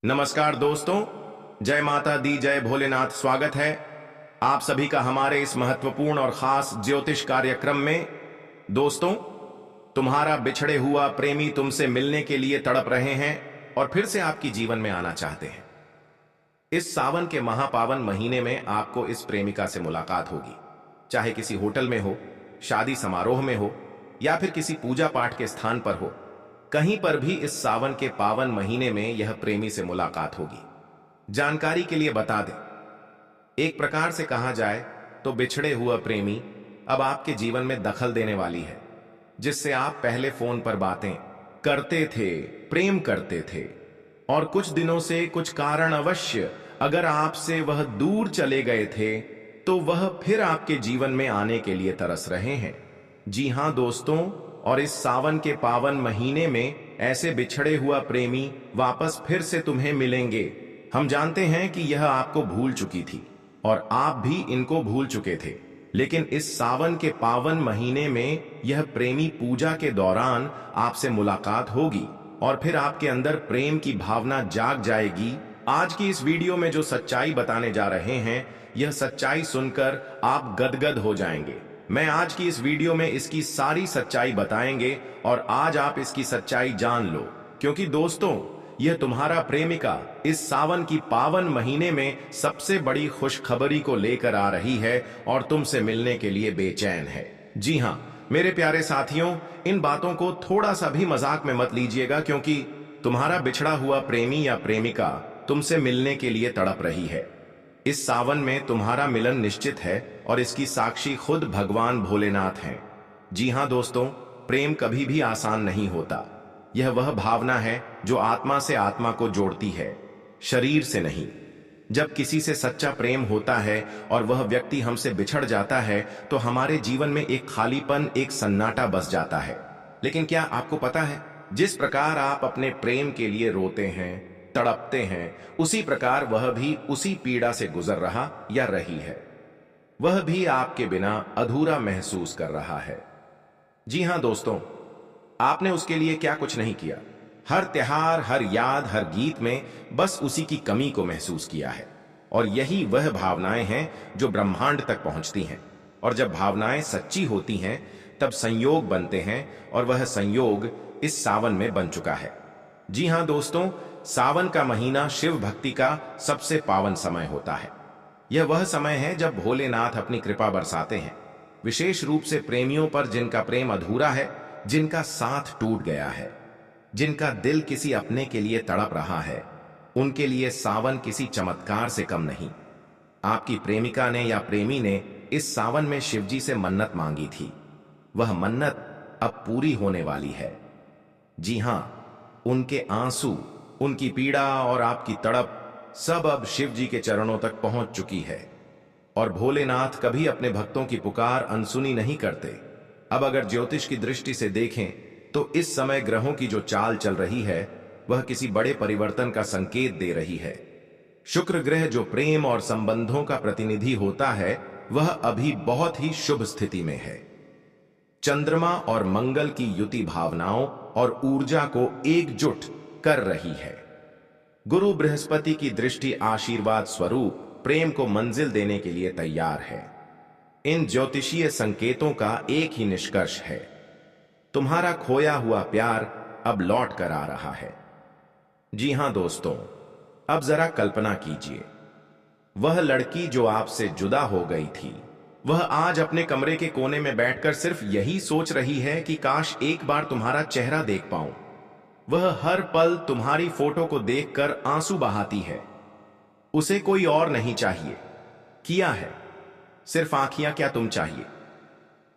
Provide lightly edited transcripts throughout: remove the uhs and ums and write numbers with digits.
नमस्कार दोस्तों, जय माता दी, जय भोलेनाथ। स्वागत है आप सभी का हमारे इस महत्वपूर्ण और खास ज्योतिष कार्यक्रम में। दोस्तों, तुम्हारा बिछड़े हुआ प्रेमी तुमसे मिलने के लिए तड़प रहे हैं और फिर से आपकी जीवन में आना चाहते हैं। इस सावन के महापावन महीने में आपको इस प्रेमिका से मुलाकात होगी, चाहे किसी होटल में हो, शादी समारोह में हो या फिर किसी पूजा पाठ के स्थान पर हो। कहीं पर भी इस सावन के पावन महीने में यह प्रेमी से मुलाकात होगी। जानकारी के लिए बता दें, एक प्रकार से कहा जाए तो बिछड़े हुआ प्रेमी अब आपके जीवन में दखल देने वाली है, जिससे आप पहले फोन पर बातें करते थे, प्रेम करते थे और कुछ दिनों से कुछ कारण अवश्य अगर आपसे वह दूर चले गए थे तो वह फिर आपके जीवन में आने के लिए तरस रहे हैं। जी हां दोस्तों, और इस सावन के पावन महीने में ऐसे बिछड़े हुआ प्रेमी वापस फिर से तुम्हें मिलेंगे। हम जानते हैं कि यह आपको भूल चुकी थी और आप भी इनको भूल चुके थे, लेकिन इस सावन के पावन महीने में यह प्रेमी पूजा के दौरान आपसे मुलाकात होगी और फिर आपके अंदर प्रेम की भावना जाग जाएगी। आज की इस वीडियो में जो सच्चाई बताने जा रहे हैं, यह सच्चाई सुनकर आप गदगद हो जाएंगे। मैं आज की इस वीडियो में इसकी सारी सच्चाई बताएंगे और आज आप इसकी सच्चाई जान लो, क्योंकि दोस्तों, यह तुम्हारा प्रेमिका इस सावन की पावन महीने में सबसे बड़ी खुशखबरी को लेकर आ रही है और तुमसे मिलने के लिए बेचैन है। जी हां मेरे प्यारे साथियों, इन बातों को थोड़ा सा भी मजाक में मत लीजिएगा, क्योंकि तुम्हारा बिछड़ा हुआ प्रेमी या प्रेमिका तुमसे मिलने के लिए तड़प रही है। इस सावन में तुम्हारा मिलन निश्चित है और इसकी साक्षी खुद भगवान भोलेनाथ हैं। जी हां दोस्तों, प्रेम कभी भी आसान नहीं होता। यह वह भावना है जो आत्मा से आत्मा को जोड़ती है, शरीर से नहीं। जब किसी से सच्चा प्रेम होता है और वह व्यक्ति हमसे बिछड़ जाता है तो हमारे जीवन में एक खालीपन, एक सन्नाटा बस जाता है। लेकिन क्या आपको पता है, जिस प्रकार आप अपने प्रेम के लिए रोते हैं, तड़पते हैं, उसी प्रकार वह भी उसी पीड़ा से गुजर रहा या रही है। वह भी आपके बिना अधूरा महसूस कर रहा है। जी हां दोस्तों, आपने उसके लिए क्या कुछ नहीं किया। हर त्योहार, हर याद, हर गीत में बस उसी की कमी को महसूस किया है। और यही वह भावनाएं हैं जो ब्रह्मांड तक पहुंचती हैं। और जब भावनाएं सच्ची होती हैं तब संयोग बनते हैं, और वह संयोग इस सावन में बन चुका है। जी हां दोस्तों, सावन का महीना शिव भक्ति का सबसे पावन समय होता है। यह वह समय है जब भोलेनाथ अपनी कृपा बरसाते हैं, विशेष रूप से प्रेमियों पर जिनका प्रेम अधूरा है, जिनका साथ टूट गया है, जिनका दिल किसी अपने के लिए तड़प रहा है। उनके लिए सावन किसी चमत्कार से कम नहीं। आपकी प्रेमिका ने या प्रेमी ने इस सावन में शिवजी से मन्नत मांगी थी। वह मन्नत अब पूरी होने वाली है। जी हां, उनके आंसू, उनकी पीड़ा और आपकी तड़प सब अब शिव जी के चरणों तक पहुंच चुकी है। और भोलेनाथ कभी अपने भक्तों की पुकार अनसुनी नहीं करते। अब अगर ज्योतिष की दृष्टि से देखें तो इस समय ग्रहों की जो चाल चल रही है वह किसी बड़े परिवर्तन का संकेत दे रही है। शुक्र ग्रह, जो प्रेम और संबंधों का प्रतिनिधि होता है, वह अभी बहुत ही शुभ स्थिति में है। चंद्रमा और मंगल की युति भावनाओं और ऊर्जा को एकजुट कर रही है। गुरु बृहस्पति की दृष्टि आशीर्वाद स्वरूप प्रेम को मंजिल देने के लिए तैयार है। इन ज्योतिषीय संकेतों का एक ही निष्कर्ष है, तुम्हारा खोया हुआ प्यार अब लौट कर आ रहा है। जी हां दोस्तों, अब जरा कल्पना कीजिए, वह लड़की जो आपसे जुदा हो गई थी, वह आज अपने कमरे के कोने में बैठकर सिर्फ यही सोच रही है कि काश एक बार तुम्हारा चेहरा देख पाऊं। वह हर पल तुम्हारी फोटो को देखकर आंसू बहाती है। उसे कोई और नहीं चाहिए, किया है सिर्फ आंखियां क्या तुम चाहिए।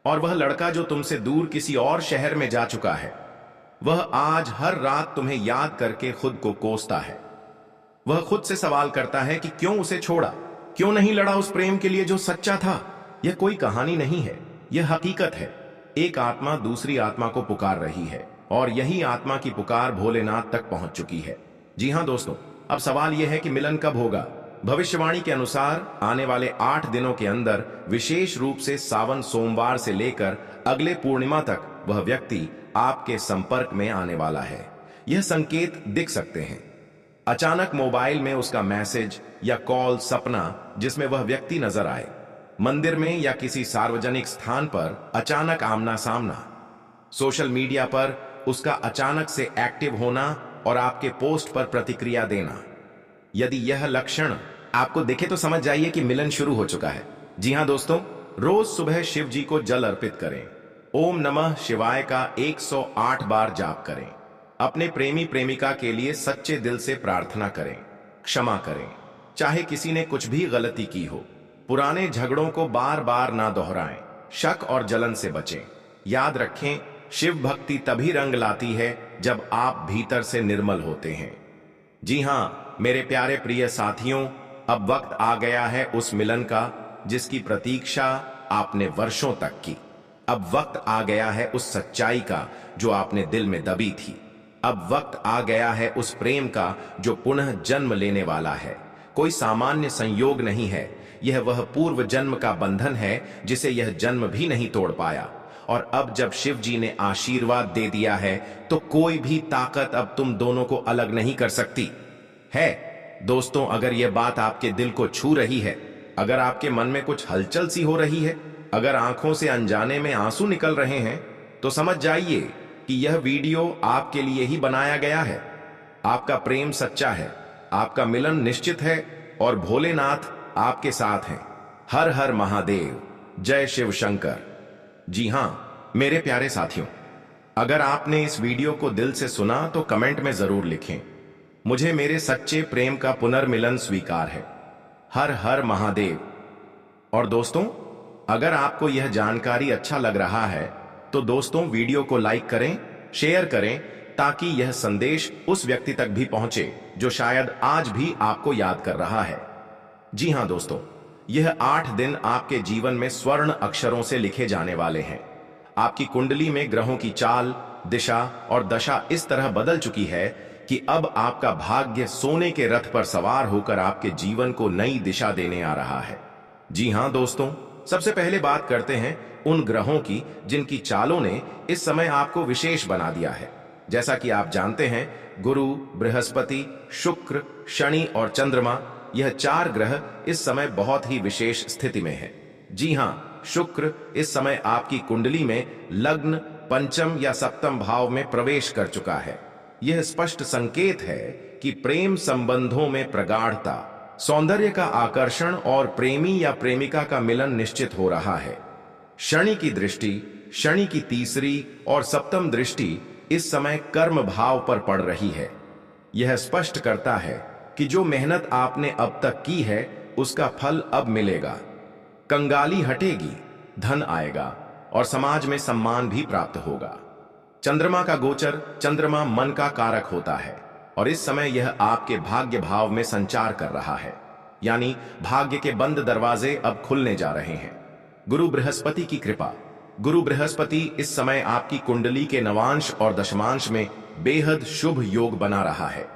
और वह लड़का जो तुमसे दूर किसी और शहर में जा चुका है, वह आज हर रात तुम्हें याद करके खुद को कोसता है। वह खुद से सवाल करता है कि क्यों उसे छोड़ा, क्यों नहीं लड़ा उस प्रेम के लिए जो सच्चा था। यह कोई कहानी नहीं है, यह हकीकत है। एक आत्मा दूसरी आत्मा को पुकार रही है और यही आत्मा की पुकार भोलेनाथ तक पहुंच चुकी है। जी हां दोस्तों, अब सवाल यह है कि मिलन कब होगा। भविष्यवाणी के अनुसार आने वाले 8 दिनों के अंदर, विशेष रूप से सावन सोमवार से लेकर अगले पूर्णिमा तक, वह व्यक्ति आपके संपर्क में आने वाला है। यह संकेत दिख सकते हैं। अचानक मोबाइल में उसका मैसेज या कॉल, सपना जिसमें वह व्यक्ति नजर आए, मंदिर में या किसी सार्वजनिक स्थान पर अचानक आमना सामना, सोशल मीडिया पर उसका अचानक से एक्टिव होना और आपके पोस्ट पर प्रतिक्रिया देना। यदि यह लक्षण आपको दिखे तो समझ जाइए कि मिलन शुरू हो चुका है। जी हां दोस्तों, रोज सुबह शिव जी को जल अर्पित करें। ओम नमः शिवाय का 108 बार जाप करें। अपने प्रेमी प्रेमिका के लिए सच्चे दिल से प्रार्थना करें, क्षमा करें, चाहे किसी ने कुछ भी गलती की हो। पुराने झगड़ों को बार बार ना दोहराएं, शक और जलन से बचें। याद रखें, शिव भक्ति तभी रंग लाती है जब आप भीतर से निर्मल होते हैं। जी हां मेरे प्यारे प्रिय साथियों, अब वक्त आ गया है उस मिलन का जिसकी प्रतीक्षा आपने वर्षों तक की। अब वक्त आ गया है उस सच्चाई का जो आपने दिल में दबी थी। अब वक्त आ गया है उस प्रेम का जो पुनः जन्म लेने वाला है। कोई सामान्य संयोग नहीं है, यह वह पूर्व जन्म का बंधन है जिसे यह जन्म भी नहीं तोड़ पाया। और अब जब शिव जी ने आशीर्वाद दे दिया है तो कोई भी ताकत अब तुम दोनों को अलग नहीं कर सकती है। दोस्तों, अगर यह बात आपके दिल को छू रही है, अगर आपके मन में कुछ हलचल सी हो रही है, अगर आंखों से अनजाने में आंसू निकल रहे हैं, तो समझ जाइए कि यह वीडियो आपके लिए ही बनाया गया है। आपका प्रेम सच्चा है, आपका मिलन निश्चित है और भोलेनाथ आपके साथ हैं। हर हर महादेव, जय शिव शंकर। जी हां मेरे प्यारे साथियों, अगर आपने इस वीडियो को दिल से सुना तो कमेंट में जरूर लिखें, मुझे मेरे सच्चे प्रेम का पुनर्मिलन स्वीकार है। हर हर महादेव। और दोस्तों, अगर आपको यह जानकारी अच्छा लग रहा है तो दोस्तों वीडियो को लाइक करें, शेयर करें, ताकि यह संदेश उस व्यक्ति तक भी पहुंचे जो शायद आज भी आपको याद कर रहा है। जी हां दोस्तों, यह 8 दिन आपके जीवन में स्वर्ण अक्षरों से लिखे जाने वाले हैं। आपकी कुंडली में ग्रहों की चाल, दिशा और दशा इस तरह बदल चुकी है कि अब आपका भाग्य सोने के रथ पर सवार होकर आपके जीवन को नई दिशा देने आ रहा है। जी हां दोस्तों, सबसे पहले बात करते हैं उन ग्रहों की जिनकी चालों ने इस समय आपको विशेष बना दिया है। जैसा कि आप जानते हैं, गुरु, बृहस्पति, शुक्र, शनि और चंद्रमा, यह 4 ग्रह इस समय बहुत ही विशेष स्थिति में है। जी हां, शुक्र इस समय आपकी कुंडली में लग्न, पंचम या सप्तम भाव में प्रवेश कर चुका है। यह स्पष्ट संकेत है कि प्रेम संबंधों में प्रगाढ़ता, सौंदर्य का आकर्षण और प्रेमी या प्रेमिका का मिलन निश्चित हो रहा है। शनि की दृष्टि, शनि की तीसरी और सप्तम दृष्टि इस समय कर्म भाव पर पड़ रही है। यह स्पष्ट करता है कि जो मेहनत आपने अब तक की है उसका फल अब मिलेगा। कंगाली हटेगी, धन आएगा और समाज में सम्मान भी प्राप्त होगा। चंद्रमा का गोचर, चंद्रमा मन का कारक होता है और इस समय यह आपके भाग्य भाव में संचार कर रहा है, यानी भाग्य के बंद दरवाजे अब खुलने जा रहे हैं। गुरु बृहस्पति की कृपा। गुरु बृहस्पति इस समय आपकी कुंडली के नवांश और दशमांश में बेहद शुभ योग बना रहा है।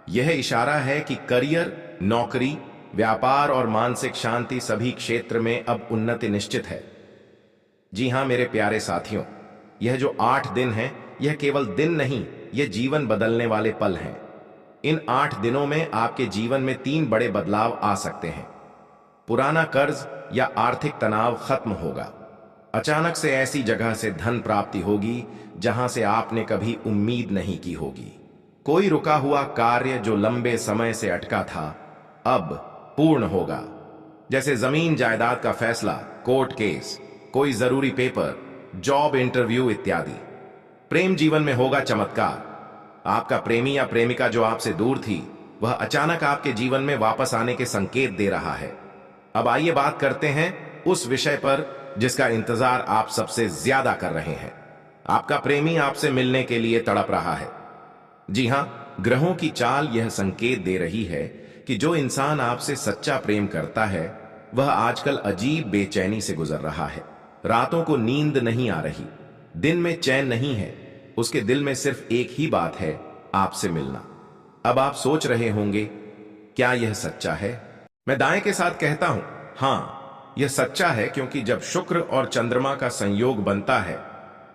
यह इशारा है कि करियर, नौकरी, व्यापार और मानसिक शांति सभी क्षेत्र में अब उन्नति निश्चित है। जी हां मेरे प्यारे साथियों, यह जो 8 दिन हैं, यह केवल दिन नहीं, यह जीवन बदलने वाले पल हैं। इन 8 दिनों में आपके जीवन में 3 बड़े बदलाव आ सकते हैं। पुराना कर्ज या आर्थिक तनाव खत्म होगा। अचानक से ऐसी जगह से धन प्राप्ति होगी जहां से आपने कभी उम्मीद नहीं की होगी। कोई रुका हुआ कार्य जो लंबे समय से अटका था, अब पूर्ण होगा। जैसे जमीन जायदाद का फैसला, कोर्ट केस, कोई जरूरी पेपर, जॉब इंटरव्यू इत्यादि। प्रेम जीवन में होगा चमत्कार। आपका प्रेमी या प्रेमिका जो आपसे दूर थी, वह अचानक आपके जीवन में वापस आने के संकेत दे रहा है। अब आइए बात करते हैं उस विषय पर जिसका इंतजार आप सबसे ज्यादा कर रहे हैं। आपका प्रेमी आपसे मिलने के लिए तड़प रहा है। जी हां, ग्रहों की चाल यह संकेत दे रही है कि जो इंसान आपसे सच्चा प्रेम करता है, वह आजकल अजीब बेचैनी से गुजर रहा है। रातों को नींद नहीं आ रही, दिन में चैन नहीं है। उसके दिल में सिर्फ एक ही बात है, आपसे मिलना। अब आप सोच रहे होंगे, क्या यह सच्चा है? मैं दाएं के साथ कहता हूं, हां, यह सच्चा है, क्योंकि जब शुक्र और चंद्रमा का संयोग बनता है,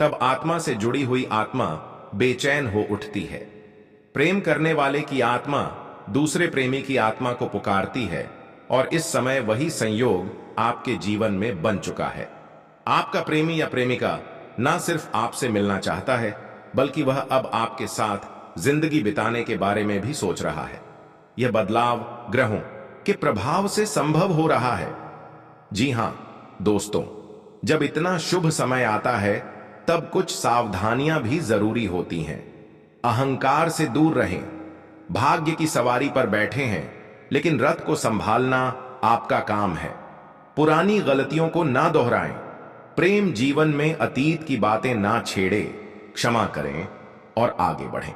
तब आत्मा से जुड़ी हुई आत्मा बेचैन हो उठती है। प्रेम करने वाले की आत्मा दूसरे प्रेमी की आत्मा को पुकारती है और इस समय वही संयोग आपके जीवन में बन चुका है। आपका प्रेमी या प्रेमिका ना सिर्फ आपसे मिलना चाहता है, बल्कि वह अब आपके साथ जिंदगी बिताने के बारे में भी सोच रहा है। यह बदलाव ग्रहों के प्रभाव से संभव हो रहा है। जी हां दोस्तों, जब इतना शुभ समय आता है तब कुछ सावधानियां भी जरूरी होती हैं। अहंकार से दूर रहें। भाग्य की सवारी पर बैठे हैं, लेकिन रथ को संभालना आपका काम है। पुरानी गलतियों को ना दोहराएं। प्रेम जीवन में अतीत की बातें ना छेड़े, क्षमा करें और आगे बढ़ें।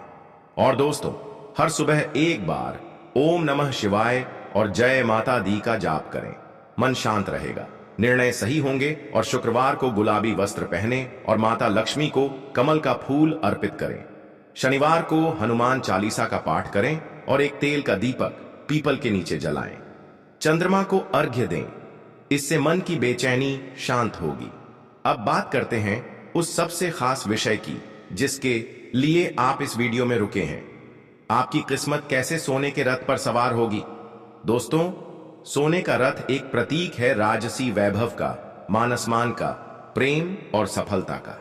और दोस्तों, हर सुबह एक बार ओम नमः शिवाय और जय माता दी का जाप करें। मन शांत रहेगा, निर्णय सही होंगे। और शुक्रवार को गुलाबी वस्त्र पहने और माता लक्ष्मी को कमल का फूल अर्पित करें। शनिवार को हनुमान चालीसा का पाठ करें और एक तेल का दीपक पीपल के नीचे जलाएं। चंद्रमा को अर्घ्य दें, इससे मन की बेचैनी शांत होगी। अब बात करते हैं उस सबसे खास विषय की जिसके लिए आप इस वीडियो में रुके हैं। आपकी किस्मत कैसे सोने के रथ पर सवार होगी। दोस्तों, सोने का रथ एक प्रतीक है राजसी वैभव का, मानसमान का, प्रेम और सफलता का।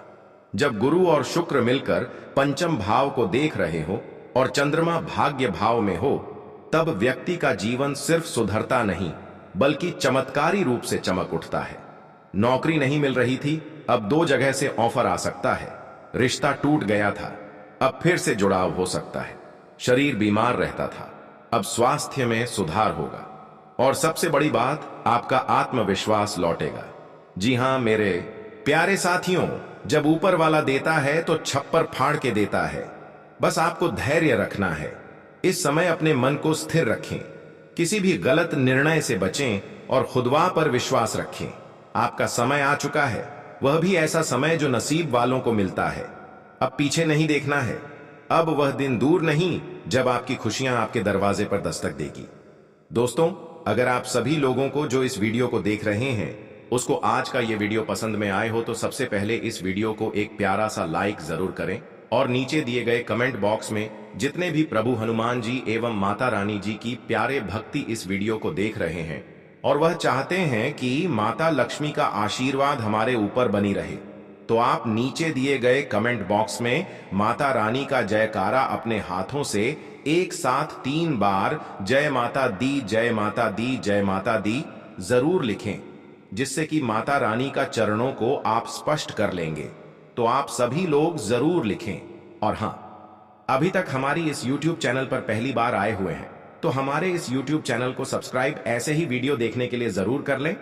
जब गुरु और शुक्र मिलकर पंचम भाव को देख रहे हो और चंद्रमा भाग्य भाव में हो, तब व्यक्ति का जीवन सिर्फ सुधरता नहीं, बल्कि चमत्कारी रूप से चमक उठता है। नौकरी नहीं मिल रही थी, अब 2 जगह से ऑफर आ सकता है। रिश्ता टूट गया था, अब फिर से जुड़ाव हो सकता है। शरीर बीमार रहता था, अब स्वास्थ्य में सुधार होगा। और सबसे बड़ी बात, आपका आत्मविश्वास लौटेगा। जी हां मेरे प्यारे साथियों, जब ऊपर वाला देता है तो छप्पर फाड़ के देता है। बस आपको धैर्य रखना है। इस समय अपने मन को स्थिर रखें, किसी भी गलत निर्णय से बचें और खुदवा पर विश्वास रखें। आपका समय आ चुका है, वह भी ऐसा समय जो नसीब वालों को मिलता है। अब पीछे नहीं देखना है। अब वह दिन दूर नहीं जब आपकी खुशियां आपके दरवाजे पर दस्तक देगी। दोस्तों, अगर आप सभी लोगों को जो इस वीडियो को देख रहे हैं उसको आज का ये वीडियो पसंद में आए हो, तो सबसे पहले इस वीडियो को एक प्यारा सा लाइक जरूर करें और नीचे दिए गए कमेंट बॉक्स में जितने भी प्रभु हनुमान जी एवं माता रानी जी की प्यारे भक्ति इस वीडियो को देख रहे हैं और वह चाहते हैं कि माता लक्ष्मी का आशीर्वाद हमारे ऊपर बनी रहे, तो आप नीचे दिए गए कमेंट बॉक्स में माता रानी का जयकारा अपने हाथों से एक साथ 3 बार जय माता दी, जय माता दी, जय माता दी जरूर लिखें, जिससे कि माता रानी का चरणों को आप स्पष्ट कर लेंगे। तो आप सभी लोग जरूर लिखें। और हां, अभी तक हमारी इस YouTube चैनल पर पहली बार आए हुए हैं तो हमारे इस YouTube चैनल को सब्सक्राइब ऐसे ही वीडियो देखने के लिए जरूर कर लें।